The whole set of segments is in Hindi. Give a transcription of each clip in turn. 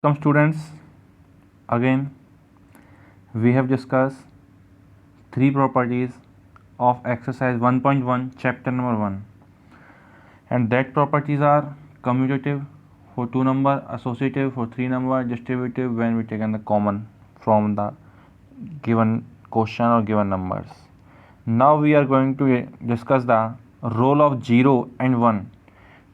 Welcome students, again we have discussed three properties of exercise 1.1 chapter number 1, and that properties are commutative for 2 number, associative for 3 number, distributive when we taken the common from the given question or given numbers. Now we are going to discuss the role of 0 and 1.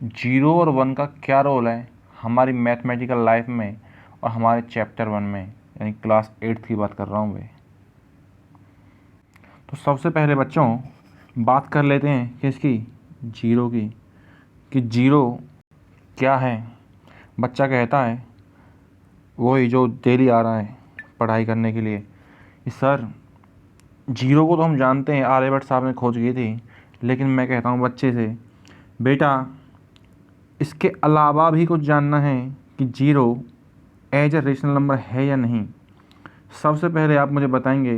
0 और 1 का क्या रोल है हमारी मैथमेटिकल लाइफ में और हमारे चैप्टर 1 में, यानी क्लास 8 की बात कर रहा हूँ मैं। तो सबसे पहले बच्चों बात कर लेते हैं किसकी, 0 की, कि 0 क्या है। बच्चा कहता है, वही जो डेली आ रहा है पढ़ाई करने के लिए, कि सर 0 को तो हम जानते हैं, आर्यभट्ट साहब ने खोज की थी, लेकिन मैं कहता हूँ बच्चे से, बेटा इसके अलावा भी कुछ जानना है कि 0 एज ए रेशनल नंबर है या नहीं। सबसे पहले आप मुझे बताएंगे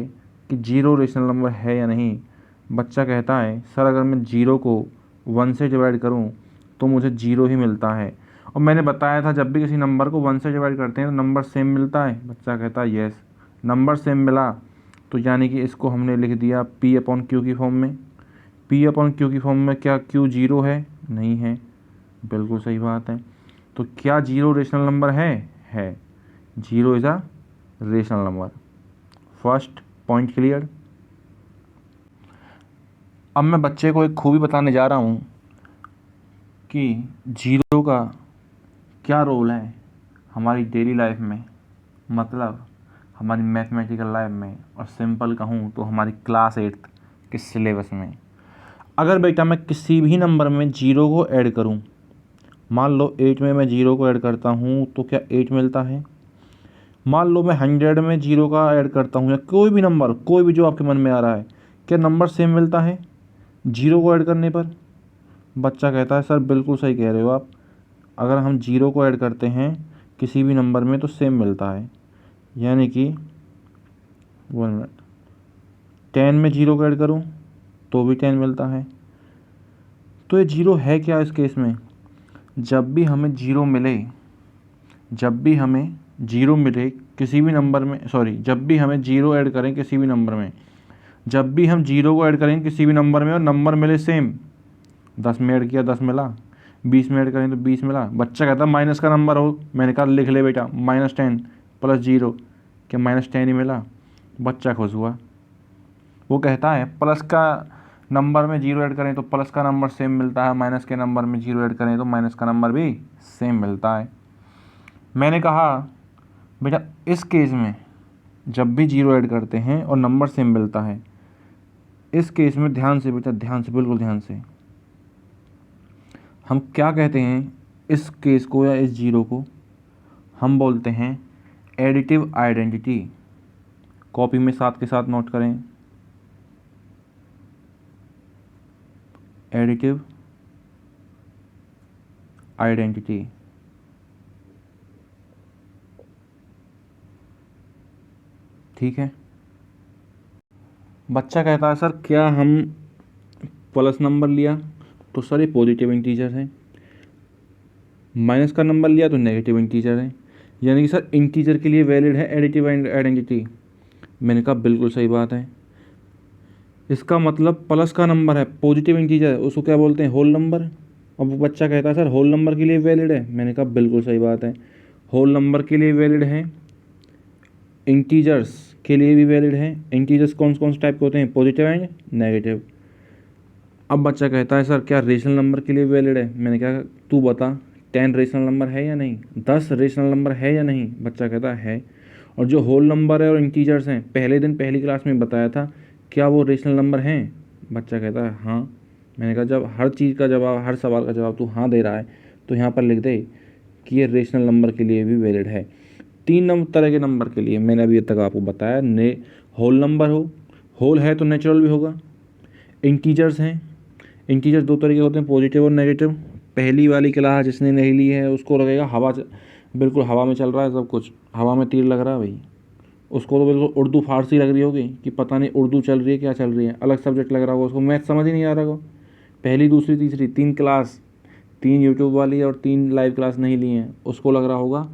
कि 0 रेशनल नंबर है या नहीं। बच्चा कहता है, सर अगर मैं 0 को 1 से डिवाइड करूं तो मुझे 0 ही मिलता है, और मैंने बताया था जब भी किसी नंबर को 1 से डिवाइड करते हैं तो नंबर सेम मिलता है। बच्चा कहता है यस, नंबर सेम मिला तो यानी कि इसको हमने लिख दिया P/Q की फॉर्म में। P/Q की फॉर्म में क्या Q 0 है? नहीं है, बिल्कुल सही बात है। तो क्या 0 रेशनल नंबर है 0 is a rational number. First point clear. अब मैं बच्चे को एक खूबी बताने जा रहा हूँ कि 0 का क्या रोल है हमारी डेली लाइफ में, मतलब हमारी मैथमेटिकल लाइफ में, और सिंपल कहूँ तो हमारी क्लास 8 के सिलेबस में। अगर बेटा मैं किसी भी नंबर में 0 को ऐड करूँ, मान लो 8 में मैं 0 को ऐड करता हूँ तो क्या 8 मिलता है। मान लो मैं 100 में 0 का ऐड करता हूँ, या कोई भी नंबर, कोई भी जो आपके मन में आ रहा है, क्या नंबर सेम मिलता है 0 को ऐड करने पर। बच्चा कहता है सर बिल्कुल सही कह रहे हो आप, अगर हम 0 को ऐड करते हैं किसी भी नंबर में तो सेम मिलता है। यानी कि 1 मिनट, 10 में 0 को ऐड करूँ तो भी 10 मिलता है। तो ये 0 है क्या इस केस में? जब भी हमें 0 मिले, जब भी हमें 0 मिले किसी भी नंबर में, सॉरी, जब भी हमें 0 ऐड करें किसी भी नंबर में, जब भी हम 0 को ऐड करें किसी भी नंबर में और नंबर मिले सेम, 10 में ऐड किया 10 मिला, 20 में ऐड करें तो 20 मिला। बच्चा कहता माइनस का नंबर हो, मैंने कहा लिख ले बेटा -10 + 0, क्या -10 ही मिला। बच्चा खुश हुआ, वो कहता है प्लस का नंबर में 0 ऐड करें तो प्लस का नंबर सेम मिलता है, माइनस के नंबर में 0 ऐड करें तो माइनस का नंबर भी सेम मिलता है। मैंने कहा बेटा इस केस में जब भी 0 ऐड करते हैं और नंबर सेम मिलता है, इस केस में ध्यान से बेटा, ध्यान से, बिल्कुल ध्यान से, हम क्या कहते हैं इस केस को या इस 0 को, हम बोलते हैं एडिटिव आइडेंटिटी। कॉपी में साथ के साथ नोट करें, एडिटिव आइडेंटिटी। ठीक है। बच्चा कहता है सर क्या हम प्लस नंबर लिया तो सर ये पॉजिटिव इंटीजर है, माइनस का नंबर लिया तो नेगेटिव इंटीजर है, यानी कि सर इंटीजर के लिए वैलिड है एडिटिव आइडेंटिटी। मैंने कहा बिल्कुल सही बात है, इसका मतलब प्लस का नंबर है पॉजिटिव इंटीजर है, उसको क्या बोलते हैं, होल नंबर। अब वो बच्चा कहता है सर होल नंबर के लिए वैलिड है। मैंने कहा बिल्कुल सही बात है, होल नंबर के लिए वैलिड है, इंटीजर्स के लिए भी वैलिड है। इंटीजर्स कौन कौन से टाइप के होते हैं, पॉजिटिव एंड नेगेटिव। अब बच्चा कहता है सर क्या रेशनल नंबर के लिए वैलिड है। मैंने कहा तू बता 10 रेशनल नंबर है या नहीं, 10 रेशनल नंबर है या नहीं। बच्चा कहता है और जो होल नंबर है और इंटीजर्स हैं, पहले दिन पहली क्लास में बताया था, क्या वो रेशनल नंबर हैं। बच्चा कहता है हाँ। मैंने कहा जब हर चीज़ का जवाब, हर सवाल का जवाब तू हाँ दे रहा है तो यहाँ पर लिख दे कि ये रेशनल नंबर के लिए भी वैलिड है। 3 तरह के नंबर के लिए मैंने अभी तक आपको बताया, ने होल नंबर हो, होल है तो नेचुरल भी होगा, इंटीजर्स हैं, इंटीजर 2 तरह के होते हैं, पॉजिटिव और नेगेटिव। पहली वाली क्लास जिसने नहीं ली है उसको लगेगा बिल्कुल हवा में चल रहा है सब कुछ, हवा में तीर लग रहा है भाई। उसको तो बिल्कुल उर्दू फारसी लग रही होगी कि पता नहीं उर्दू चल रही है क्या चल रही है, अलग सब्जेक्ट लग रहा होगा उसको, मैथ समझ ही नहीं आ रहा होगा। पहली दूसरी तीसरी 3 क्लास, 3 यूट्यूब वाली और 3 लाइव क्लास नहीं ली हैं, उसको लग रहा होगा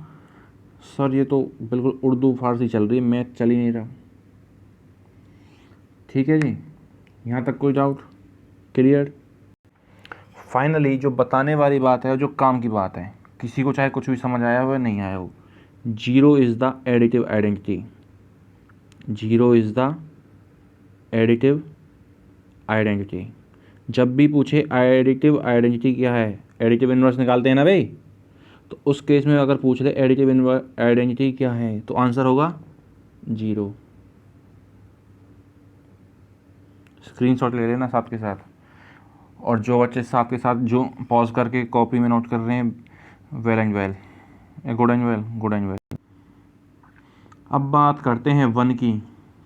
सर ये तो बिल्कुल उर्दू फारसी चल रही है, मैथ चल ही नहीं रहा। ठीक है जी, यहाँ तक कोई डाउट? क्लियर? फाइनली जो बताने वाली बात है, जो काम की बात है, किसी को चाहे कुछ भी समझ आया हो या नहीं आया हो, zero is the additive identity. Zero is the additive identity. जब भी पूछे एडिटिव आइडेंटिटी क्या है, एडिटिव इन्वर्स निकालते हैं ना भाई, तो उस केस में अगर पूछ ले एडिटिव इन्वर्स आइडेंटिटी क्या है, तो आंसर होगा जीरो। स्क्रीनशॉट ले लेना साथ के साथ, और जो बच्चे साथ के साथ जो पॉज करके कॉपी में नोट कर रहे हैं, well and well, good and well, good and well. अब बात करते हैं वन की।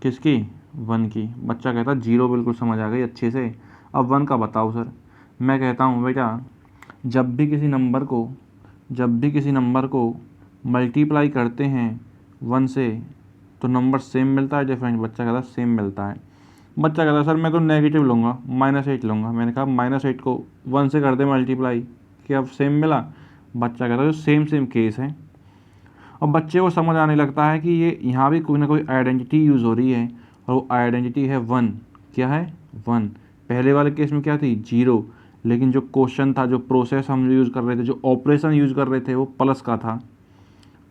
किसकी? वन की। बच्चा कहता है जीरो बिल्कुल समझ आ गई अच्छे से, अब वन का बताओ सर। मैं कहता हूँ बेटा, जब भी किसी नंबर को मल्टीप्लाई करते हैं वन से, तो नंबर सेम मिलता है डिफरेंट? बच्चा कहता है सेम मिलता है। बच्चा कहता है सर मैं तो नेगेटिव लूँगा, -8 लूँगा। मैंने कहा -8 को 1 से कर दे मल्टीप्लाई, क्या अब सेम मिला? बच्चा कहता है जो सेम केस है। और बच्चे को समझ आने लगता है कि ये यहाँ भी कोई ना कोई आइडेंटिटी यूज़ हो रही है, और वो आइडेंटिटी है 1। क्या है? 1। पहले वाले केस में क्या थी? 0। लेकिन जो क्वेश्चन था, जो प्रोसेस हम यूज़ कर रहे थे, जो ऑपरेशन यूज़ कर रहे थे, वो प्लस का था।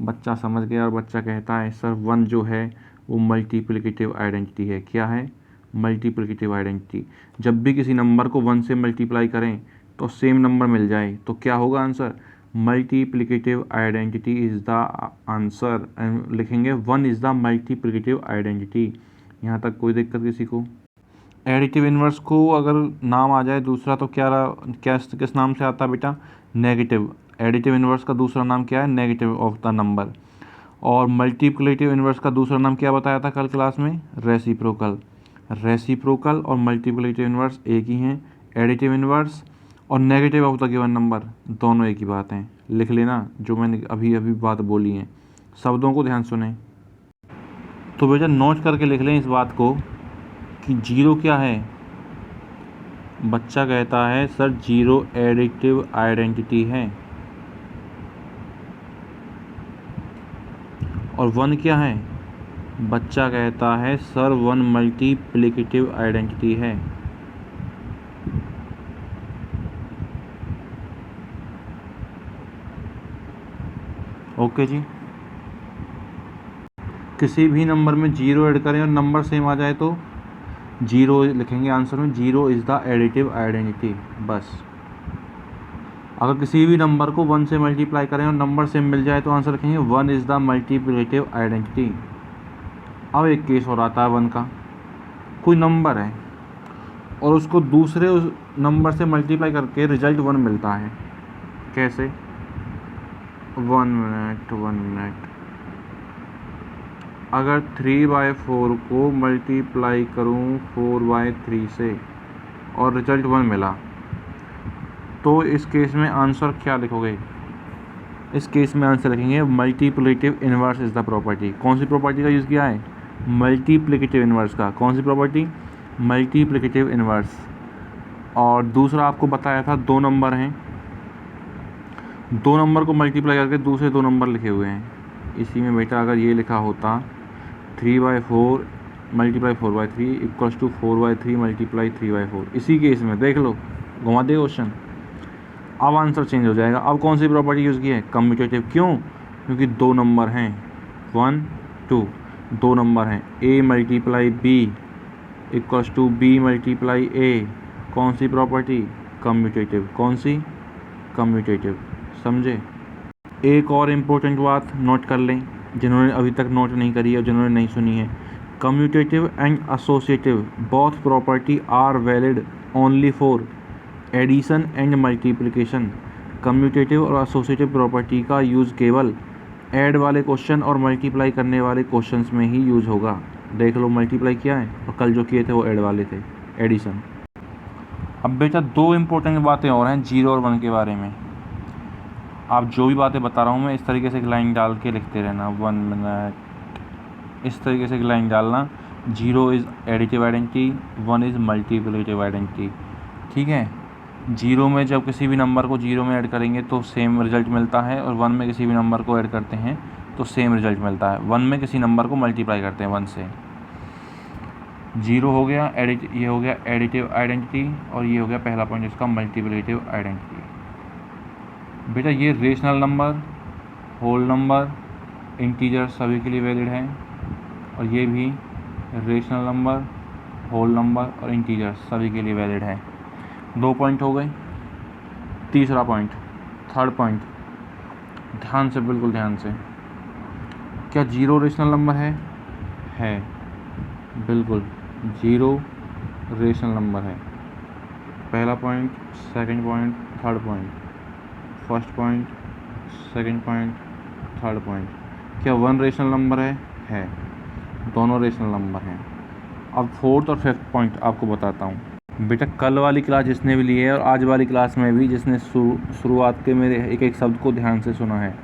बच्चा समझ गया और बच्चा कहता है सर 1 जो है वो मल्टीप्लिकेटिव आइडेंटिटी है। क्या है? Multiplicative identity. जब भी किसी नंबर को 1 से मल्टीप्लाई करें तो सेम नंबर मिल जाए, तो क्या होगा answer? Multiplicative identity is the answer. लिखेंगे 1 इज़ द मल्टीप्लिकेटिव आइडेंटिटी। यहाँ तक कोई दिक्कत किसी को? एडिटिव इन्वर्स को अगर नाम आ जाए दूसरा, तो किस नाम से आता है बेटा? नेगेटिव। एडिटिव इन्वर्स का दूसरा नाम क्या है? Negative of the number. और मल्टीप्लिकेटिव इन्वर्स का दूसरा नाम क्या बताया था कल क्लास में? रेसिप्रोकल। रेसिप्रोकल और मल्टीप्लिकेटिव इन्वर्स एक ही हैं। एडिटिव इन्वर्स और negative of the given number दोनों एक ही बात हैं। लिख लेना जो मैंने अभी बात बोली है, शब्दों को ध्यान सुने। तो बेटा नोट करके लिख लें इस बात को कि जीरो क्या है। बच्चा कहता है सर जीरो एडिटिव आइडेंटिटी है। और 1 क्या है? बच्चा कहता है सर 1 मल्टीप्लिकेटिव आइडेंटिटी है। ओके जी। किसी भी नंबर में जीरो ऐड करें और नंबर सेम आ जाए तो जीरो लिखेंगे आंसर में। Zero is the additive identity, बस। अगर किसी भी नंबर को 1 से मल्टीप्लाई करें और नंबर सेम मिल जाए तो आंसर लिखेंगे 1 इज़ द मल्टीप्लिकेटिव आइडेंटिटी। अब एक केस और आता है 1 का। कोई नंबर है और उसको दूसरे उस नंबर से मल्टीप्लाई करके रिजल्ट 1 मिलता है। कैसे? 1 मिनट। अगर 3/4 को मल्टीप्लाई करूं 4/3 से और रिजल्ट 1 मिला, तो इस केस में आंसर क्या लिखोगे? इस केस में आंसर लिखेंगे multiplicative inverse is the property. कौन सी प्रॉपर्टी का यूज़ किया है? मल्टीप्लिकेटिव इन्वर्स का। कौन सी प्रॉपर्टी? Multiplicative inverse. और दूसरा आपको बताया था 2 नंबर हैं, 2 नंबर को मल्टीप्लाई करके दूसरे 2 नंबर लिखे हुए हैं। इसी में बेटा अगर ये लिखा होता 3/4 मल्टीप्लाई 4/3 इक्वल्स टू 4/3 मल्टीप्लाई 3/4, इसी केस में देख लो, घुमा दे क्वेश्चन, अब आंसर चेंज हो जाएगा। अब कौन सी प्रॉपर्टी यूज़ की है? कम्यूटेटिव। क्यों? क्योंकि 2 नंबर हैं, 1 2, 2 नंबर हैं, a multiply b equals to b multiply a। कौन सी प्रॉपर्टी? कम्यूटेटिव। कौन सी? कम्यूटेटिव। समझे? एक और इम्पोर्टेंट बात नोट कर लें, जिन्होंने अभी तक नोट नहीं करी है और जिन्होंने नहीं सुनी है। Commutative and associative both property are valid only for addition and multiplication. Commutative और एसोसिएटिव प्रॉपर्टी का यूज़ केवल ऐड वाले क्वेश्चन और मल्टीप्लाई करने वाले क्वेश्चंस में ही यूज़ होगा। देख लो, मल्टीप्लाई किया है और कल जो किए थे वो ऐड वाले थे, एडिशन। अब बेटा 2 इम्पोर्टेंट बातें और हैं जीरो और 1 के बारे में। आप जो भी बातें बता रहा हूँ मैं, इस तरीके से एक लाइन डाल के लिखते रहना। 1 मिनट। इस तरीके से एक लाइन डालना, zero is additive identity, 1 is multiplicative identity. ठीक है? जीरो में जब किसी भी नंबर को जीरो में ऐड करेंगे तो सेम रिजल्ट मिलता है, और 1 में किसी भी नंबर को ऐड करते हैं तो सेम रिजल्ट मिलता है। 1 में किसी नंबर को मल्टीप्लाई करते हैं 1 से। 0 हो गया ये हो गया एडिटिव आइडेंटिटी, और ये हो गया पहला पॉइंट इसका मल्टीप्लिकेटिव आइडेंटिटी। बेटा ये rational number, whole number, integer सभी के लिए वैलिड है, और ये भी रेशनल नंबर, होल नंबर और इंटीजर सभी के लिए वैलिड है। 2 पॉइंट हो गए। तीसरा पॉइंट, थर्ड पॉइंट, ध्यान से, बिल्कुल ध्यान से, क्या 0 रेशनल नंबर है? बिल्कुल 0 रेशनल नंबर है। पहला point, second point, third point, first point, second point, third point. क्या 1 रेशनल नंबर है? दोनों रेशनल नंबर हैं। अब फोर्थ और फिफ्थ पॉइंट आपको बताता हूँ। बेटा कल वाली क्लास जिसने भी ली है और आज वाली क्लास में भी जिसने शुरुआत के मेरे एक एक शब्द को ध्यान से सुना है,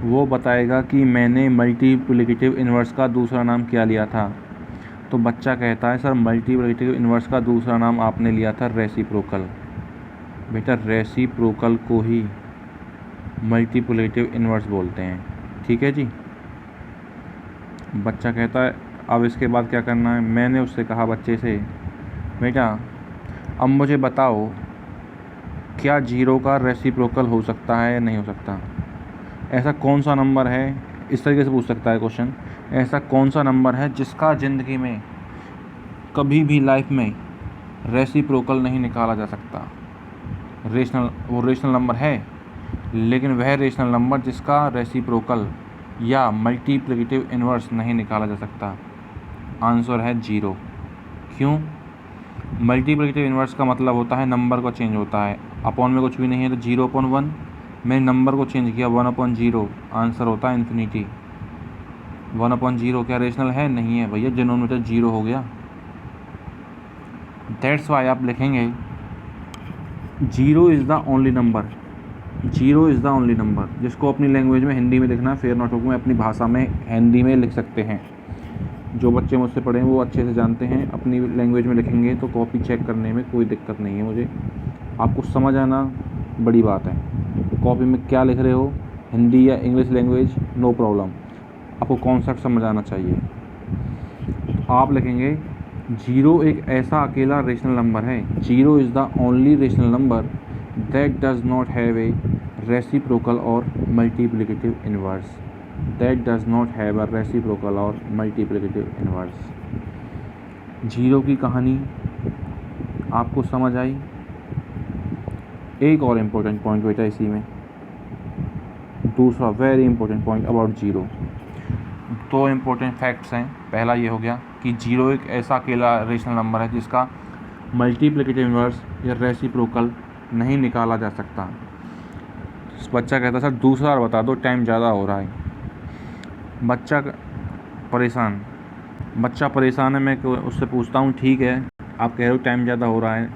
वो बताएगा कि मैंने मल्टीप्लिकेटिव इन्वर्स का दूसरा नाम क्या लिया था। तो बच्चा कहता है सर मल्टीप्लिकेटिव इन्वर्स का दूसरा नाम आपने लिया था रेसिप्रोकल। बेटा रेसिप्रोकल को ही मल्टीप्लिकेटिव इन्वर्स बोलते हैं, ठीक है जी। बच्चा कहता है अब इसके बाद क्या करना है। मैंने उससे कहा बच्चे से, बेटा अब मुझे बताओ क्या 0 का रेसिप्रोकल हो सकता है या नहीं हो सकता। ऐसा कौन सा नंबर है, इस तरीके से पूछ सकता है क्वेश्चन, ऐसा कौन सा नंबर है जिसका ज़िंदगी में कभी भी लाइफ में रेसिप्रोकल नहीं निकाला जा सकता। वो रेशनल नंबर है, लेकिन वह रेशनल नंबर जिसका रेसिप्रोकल या मल्टीप्लिकेटिव इन्वर्स नहीं निकाला जा सकता। आंसर है 0। क्यों? मल्टीप्लिकेटिव इन्वर्स का मतलब होता है नंबर का चेंज होता है। अपॉन में कुछ भी नहीं है तो 0/1, मैंने नंबर को चेंज किया 1/0, आंसर होता है इन्फिनिटी। 1/0 क्या रेशनल है? नहीं है भैया, डिनोमिनेटर 0 हो गया। दैट्स वाई आप लिखेंगे 0 is the only number. 0 is the only number, जिसको अपनी लैंग्वेज में हिंदी में लिखना, फेयर नोटबुक में अपनी भाषा में हिंदी में लिख सकते हैं। जो बच्चे मुझसे पढ़े हैं वो अच्छे से जानते हैं, अपनी लैंग्वेज में लिखेंगे तो कॉपी चेक करने में कोई दिक्कत नहीं है मुझे। आपको समझ आना बड़ी बात है। कॉपी में क्या लिख रहे हो, हिंदी या इंग्लिश लैंग्वेज, नो प्रॉब्लम, आपको कॉन्सेप्ट समझ आना चाहिए। आप लिखेंगे 0 एक ऐसा अकेला रेशनल नंबर है, 0 is the only rational number that does not have a reciprocal और multiplicative inverse. That does not have a reciprocal और multiplicative inverse। 0 की कहानी आपको समझ आई। एक और इम्पोर्टेंट पॉइंट बेटा इसी में, दूसरा very important point about 0। 2 important facts हैं। पहला ये हो गया कि 0 एक ऐसा अकेला रेशनल नंबर है जिसका मल्टीप्लिकेटिव इन्वर्स या रेसिप्रोकल नहीं निकाला जा सकता। बच्चा कहता सर दूसरा बता दो, टाइम ज़्यादा हो रहा है। बच्चा परेशान है। मैं उससे पूछता हूँ ठीक है आप कह रहे हो टाइम ज़्यादा हो रहा है,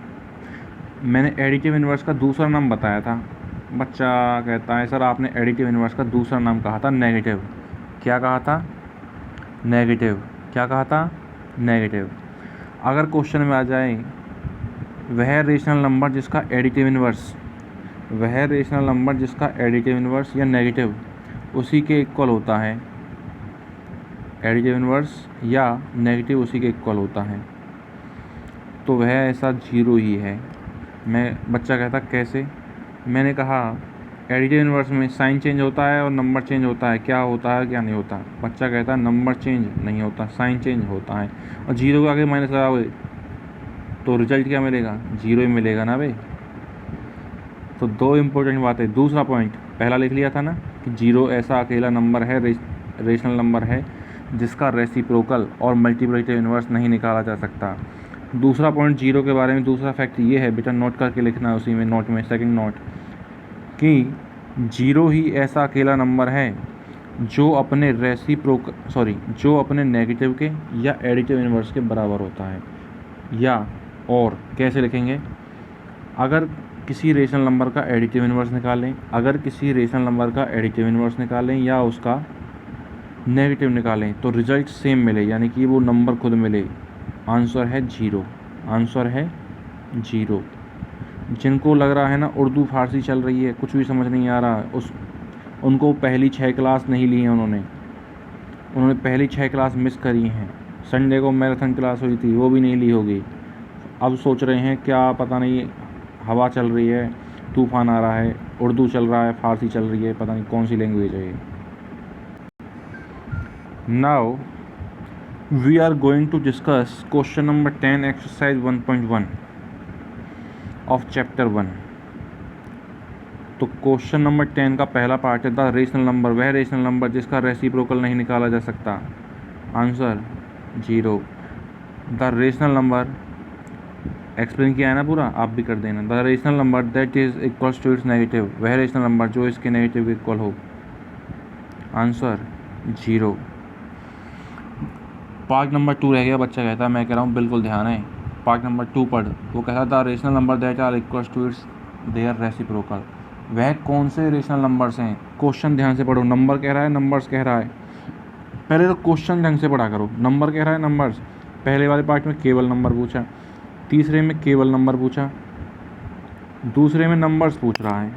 मैंने एडिटिव इन्वर्स का दूसरा नाम बताया था। बच्चा कहता है सर आपने एडिटिव इन्वर्स का दूसरा नाम कहा था नेगेटिव। क्या कहा था? नेगेटिव। क्या कहा था? नेगेटिव। अगर क्वेश्चन में आ जाए वह रेशनल नंबर जिसका एडिटिव इन्वर्स या नेगेटिव उसी के इक्वल होता है, एडिटिव इन्वर्स या नेगेटिव उसी के इक्वल होता है, तो वह ऐसा 0 ही है। बच्चा कहता कैसे? मैंने कहा एडिटिव इन्वर्स में साइन चेंज होता है और नंबर चेंज होता है, क्या होता है क्या नहीं होता। बच्चा कहता है नंबर चेंज नहीं होता, साइन चेंज होता है। और 0 के आगे माइनस लगाओगे तो रिजल्ट क्या मिलेगा? 0 ही मिलेगा ना भाई। तो 2 इम्पोर्टेंट बातें। दूसरा पॉइंट पहला लिख लिया था ना कि 0 ऐसा अकेला नंबर है, रेशनल नंबर है जिसका रेसिप्रोकल और मल्टीप्लिकेटिव इन्वर्स नहीं निकाला जा सकता। दूसरा पॉइंट 0 के बारे में, दूसरा फैक्ट ये है बेटा, नोट करके लिखना है उसी में, नोट में, सेकंड नोट, कि 0 ही ऐसा अकेला नंबर है जो अपने नेगेटिव के या एडिटिव इन्वर्स के बराबर होता है। या और कैसे लिखेंगे? अगर किसी रेशनल नंबर का एडिटिव इन्वर्स निकालें या उसका नेगेटिव निकालें तो रिजल्ट सेम मिले, यानी कि वो नंबर खुद मिले। आंसर है 0। जिनको लग रहा है ना उर्दू फारसी चल रही है, कुछ भी समझ नहीं आ रहा, उनको पहली 6 क्लास नहीं ली हैं, उन्होंने पहली 6 क्लास मिस करी हैं। संडे को मैराथन क्लास हुई थी, वो भी नहीं ली होगी। अब सोच रहे हैं क्या पता नहीं, हवा चल रही है, तूफान आ रहा है, उर्दू चल रहा है, फारसी चल रही है, पता नहीं कौन सी लैंग्वेज है ये। Now we are going to discuss question number 10 exercise 1.1 of chapter 1। तो क्वेश्चन नंबर 10 का पहला पार्ट है द रेशनल नंबर, वह रेशनल नंबर जिसका रेसिप्रोकल नहीं निकाला जा सकता। Answer 0। The rational number, explain किया है ना पूरा, आप भी कर देना। The rational number that is equals to its negative, वह रेशनल नंबर जो इसके नेगेटिव के इक्वल हो। आंसर 0। पार्ट नंबर 2 रह गया, बच्चा कहता है, मैं कह रहा हूँ बिल्कुल ध्यान है, पार्ट नंबर 2 पढ़। वो कहता the rational number that are equals to its their reciprocal, वह कौन से रेशनल नंबर्स हैं। क्वेश्चन ध्यान से पढ़ो, नंबर कह रहा है, नंबर्स कह रहा है। पहले तो क्वेश्चन ढंग से पढ़ा करो। नंबर कह रहा है, नंबर्स, पहले वाले पार्ट में केवल नंबर पूछा, तीसरे में केवल नंबर पूछा, दूसरे में नंबर्स पूछ रहा है।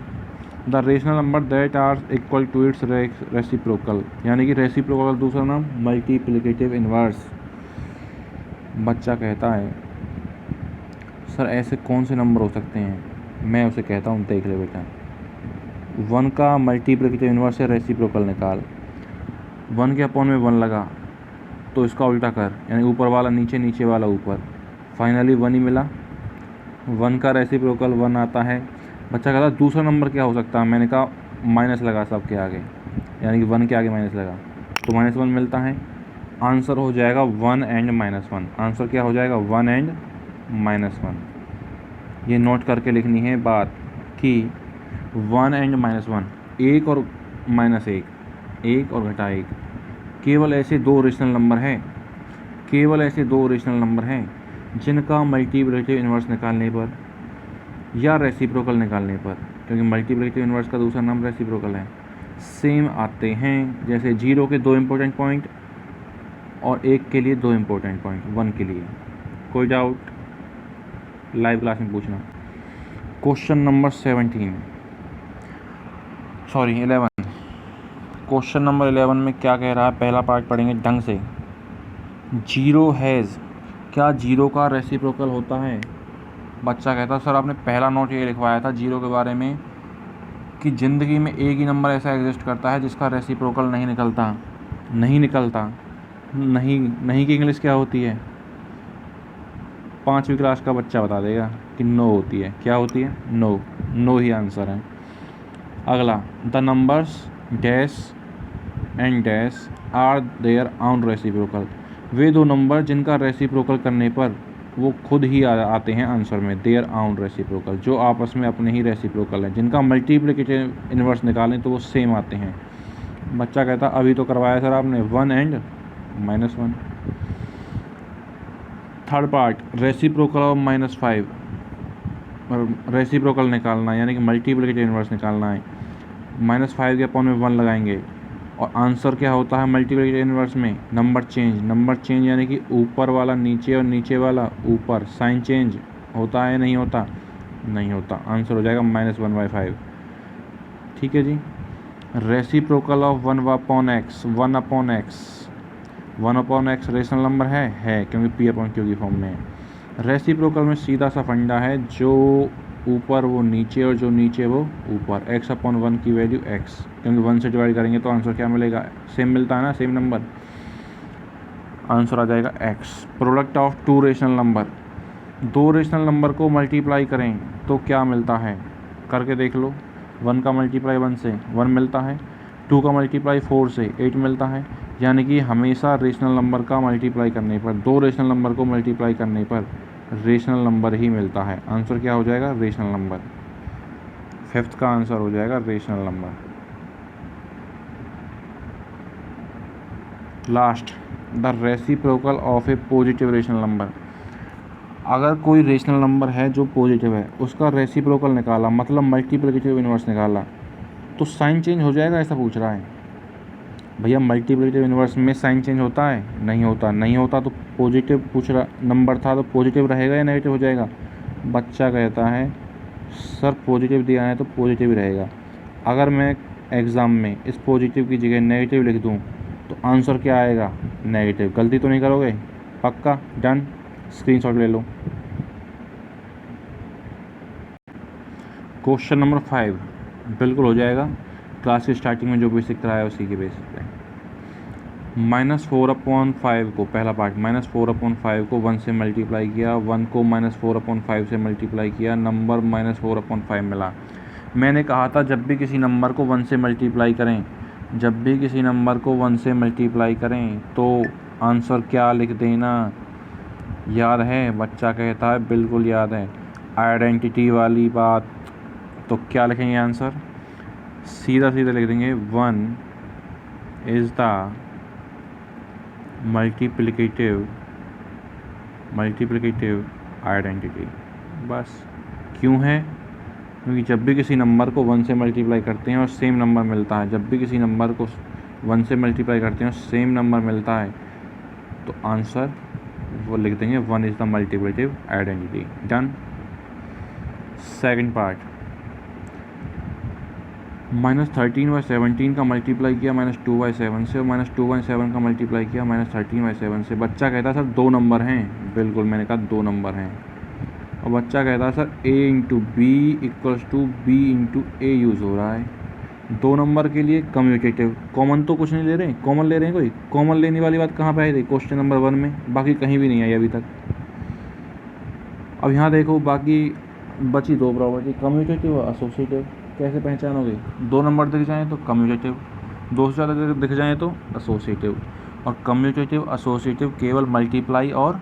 The rational number that are equal to its reciprocal, यानी कि रेसिप्रोकल का दूसरा नाम मल्टीप्लिकेटिव इनवर्स। बच्चा कहता है सर ऐसे कौन से नंबर हो सकते हैं। मैं उसे कहता हूँ देख ले बेटा, 1 का मल्टीप्लिकेटिव इनवर्स है, रेसिप्रोकल निकाल। 1 के अपॉन में 1 लगा तो इसका उल्टा कर, यानी ऊपर वाला नीचे, नीचे वाला ऊपर, फाइनली 1 ही मिला। 1 का रेसिप्रोकल 1 आता है। बच्चा कहता दूसरा नंबर क्या हो सकता है। मैंने कहा माइनस लगा सबके आगे, यानी कि 1 के आगे माइनस लगा तो -1 मिलता है। आंसर हो जाएगा 1 एंड -1। आंसर क्या हो जाएगा 1 एंड -1। ये नोट करके लिखनी है बात कि 1 एंड -1, 1 और -1, 1 और घटा 1, केवल ऐसे दो रेशनल नंबर हैं, केवल ऐसे दो रेशनल नंबर हैं जिनका मल्टीप्लिकेटिव इनवर्स निकालने पर या रेसिप्रोकल निकालने पर, क्योंकि मल्टीप्लिकेटिव इनवर्स का दूसरा नाम रेसिप्रोकल है, सेम आते हैं। जैसे 0 के 2 इंपॉर्टेंट पॉइंट और 1 के लिए 2 इंपॉर्टेंट पॉइंट, 1 के लिए। कोई डाउट लाइव क्लास में पूछना। Question number 11। क्वेश्चन नंबर 11 में क्या कह रहा है, पहला पार्ट पढ़ेंगे ढंग से। 0 हैज़, क्या 0 का रेसिप्रोकल होता है। बच्चा कहता है सर आपने पहला नोट ये लिखवाया था 0 के बारे में कि ज़िंदगी में एक ही नंबर ऐसा एग्जिस्ट करता है जिसका रेसिप्रोकल नहीं निकलता। नहीं की इंग्लिश क्या होती है, 5वीं क्लास का बच्चा बता देगा कि नो होती है। क्या होती है, नो ही आंसर है। अगला, the numbers dash and dash are their own reciprocal, वे दो नंबर जिनका रेसिप्रोकल करने पर वो खुद ही आते हैं आंसर में, देयर ऑन रेसिप्रोकल, जो आपस में अपने ही रेसिप्रोकल हैं। जिनका मल्टीप्लिकेटिव इनवर्स निकालें तो वो सेम आते हैं। बच्चा कहता अभी तो करवाया सर आपने 1 and -1। Third part, reciprocal of -5, reciprocal निकालना है, यानी कि मल्टीप्लिकेटिव इनवर्स निकालना है। -5 के अपॉन में 1 लगाएंगे और आंसर क्या होता है मल्टीप्लिकेटिव इनवर्स में, नंबर चेंज, यानी कि ऊपर वाला नीचे और नीचे वाला ऊपर, साइन चेंज होता है नहीं होता, नहीं होता। आंसर हो जाएगा -1/5। ठीक है जी। Reciprocal of 1/x, 1/x rational number है क्योंकि P/Q की फॉर्म में है। रेसिप्रोकल में सीधा सा फंडा है, जो ऊपर वो नीचे और जो नीचे वो ऊपर, x/1 की वैल्यू x, क्योंकि 1 से डिवाइड करेंगे तो आंसर क्या मिलेगा, सेम मिलता है ना, सेम नंबर, आंसर आ जाएगा x। Product of 2 rational number, 2 rational number को मल्टीप्लाई करें तो क्या मिलता है, करके देख लो। 1 का मल्टीप्लाई 1 से 1 मिलता है, 2 का मल्टीप्लाई 4 से 8 मिलता है, यानी कि हमेशा रेशनल नंबर का मल्टीप्लाई करने पर, 2 रेशनल नंबर को मल्टीप्लाई करने पर रेशनल नंबर ही मिलता है। आंसर क्या हो जाएगा, रेशनल नंबर। 5th का आंसर हो जाएगा rational number. Last, the reciprocal of A positive rational number, अगर कोई रेशनल नंबर है जो पॉजिटिव है, उसका रेसिप्रोकल निकाला, मतलब मल्टीप्लिकेटिव इनवर्स निकाला, तो साइन चेंज हो जाएगा, ऐसा पूछ रहा है। भैया मल्टीप्लिकेटिव इनवर्स में साइन चेंज होता है, नहीं होता तो पॉजिटिव पूछ रहा नंबर था तो पॉजिटिव रहेगा या नेगेटिव हो जाएगा। बच्चा कहता है सर पॉजिटिव दिया है तो पॉजिटिव ही रहेगा। अगर मैं एग्ज़ाम में इस पॉजिटिव की जगह नेगेटिव लिख दूं तो आंसर क्या आएगा? नेगेटिव। गलती तो नहीं करोगे? पक्का? डन। स्क्रीनशॉट ले लो। क्वेश्चन नंबर 5 बिल्कुल हो जाएगा। क्लास की स्टार्टिंग में जो बेसिक कराया उसी के बेसिस पे। -4/5 को, पहला पार्ट, -4/5 को 1 से मल्टीप्लाई किया, 1 को -4/5 से मल्टीप्लाई किया, नंबर -4/5 मिला। मैंने कहा था जब भी किसी नंबर को 1 से मल्टीप्लाई करें, जब भी किसी नंबर को 1 से मल्टीप्लाई करें तो आंसर क्या लिख देना। याद है? बच्चा कहता है बिल्कुल याद है। आइडेंटिटी वाली बात। तो क्या लिखेंगे आंसर? सीधा सीधा लिख देंगे 1 इज़ द मल्टीप्लिकेटिव आइडेंटिटी। बस। क्यों है? क्योंकि जब भी किसी नंबर को 1 से मल्टीप्लाई करते हैं और सेम नंबर मिलता है, जब भी किसी नंबर को 1 से मल्टीप्लाई करते हैं और सेम नंबर मिलता है तो आंसर वो लिख देंगे 1 is the multiplicative identity. Done. Second part, -13/17 का मल्टीप्लाई किया -2/7 से, और -2/7 का मल्टीप्लाई किया -13/7 से। बच्चा कहता है सर 2 नंबर हैं। बिल्कुल, मैंने कहा 2 नंबर हैं। और बच्चा कहता है sir a into B equals to B into A use हो रहा है। 2 नंबर के लिए कम्यूटेटिव। कॉमन तो कुछ नहीं ले रहे, कॉमन ले रहे हैं कोई? कॉमन लेने वाली बात कहाँ पे आई थी? क्वेश्चन नंबर 1 में, बाकी कहीं भी नहीं आई अभी तक। अब यहाँ देखो, बाकी बची 2 प्रॉपर्टी, कम्यूटेटिव और एसोसिएटिव। कैसे पहचानोगे? 2 नंबर दिख जाएँ तो कम्यूटेटिव, 2 से ज़्यादा दिख जाएँ तो एसोसिएटिव। और कम्यूटेटिव एसोसिएटिव केवल मल्टीप्लाई और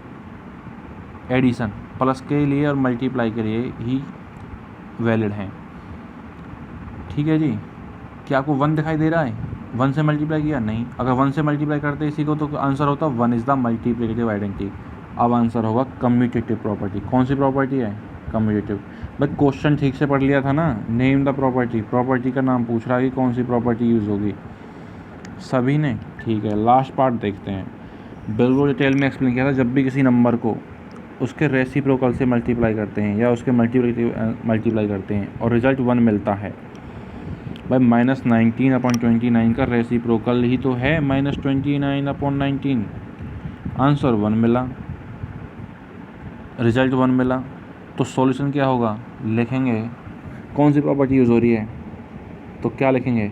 एडिशन, प्लस के लिए और मल्टीप्लाई के लिए ही वैलिड हैं। ठीक है जी। क्या आपको 1 दिखाई दे रहा है? 1 से मल्टीप्लाई किया? नहीं। अगर 1 से मल्टीप्लाई करते इसी को तो आंसर होता 1 इज़ द मल्टीप्लिकेटिव आइडेंटिटी। अब आंसर होगा कम्यूटेटिव प्रॉपर्टी। कौन सी प्रॉपर्टी है? कम्यूटेटिव। भाई क्वेश्चन ठीक से पढ़ लिया था ना। नेम द प्रॉपर्टी, प्रॉपर्टी का नाम पूछ रहा है कि कौन सी प्रॉपर्टी यूज़ होगी। सभी ने? ठीक है, लास्ट पार्ट देखते हैं। बिल्कुल डिटेल में एक्सप्लेन किया था। जब भी किसी नंबर को उसके रेसिप्रोकल से मल्टीप्लाई करते हैं या उसके मल्टीप्लाई करते हैं और रिजल्ट 1 मिलता है, भाई -19/29 का रेसिप्रोकल ही तो है -29/19। आंसर 1 मिला, रिजल्ट 1 मिला, तो सॉल्यूशन क्या होगा? लिखेंगे कौन सी प्रॉपर्टी यूज़ हो रही है, तो क्या लिखेंगे?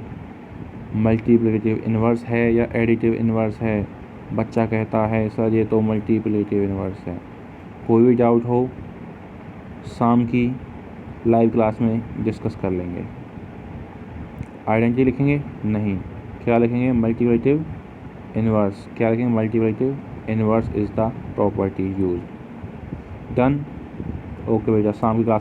मल्टीप्लिकेटिव इन्वर्स है या एडिटिव इन्वर्स है? बच्चा कहता है सर ये तो मल्टीप्लिकेटिव इन्वर्स है। कोई भी डाउट हो शाम की लाइव क्लास में डिस्कस कर लेंगे। आइडेंटिटी लिखेंगे? नहीं। क्या लिखेंगे? Multiplicative inverse. क्या लिखेंगे? Multiplicative inverse is the property use. Done. Okay बेटा, शाम की क्लास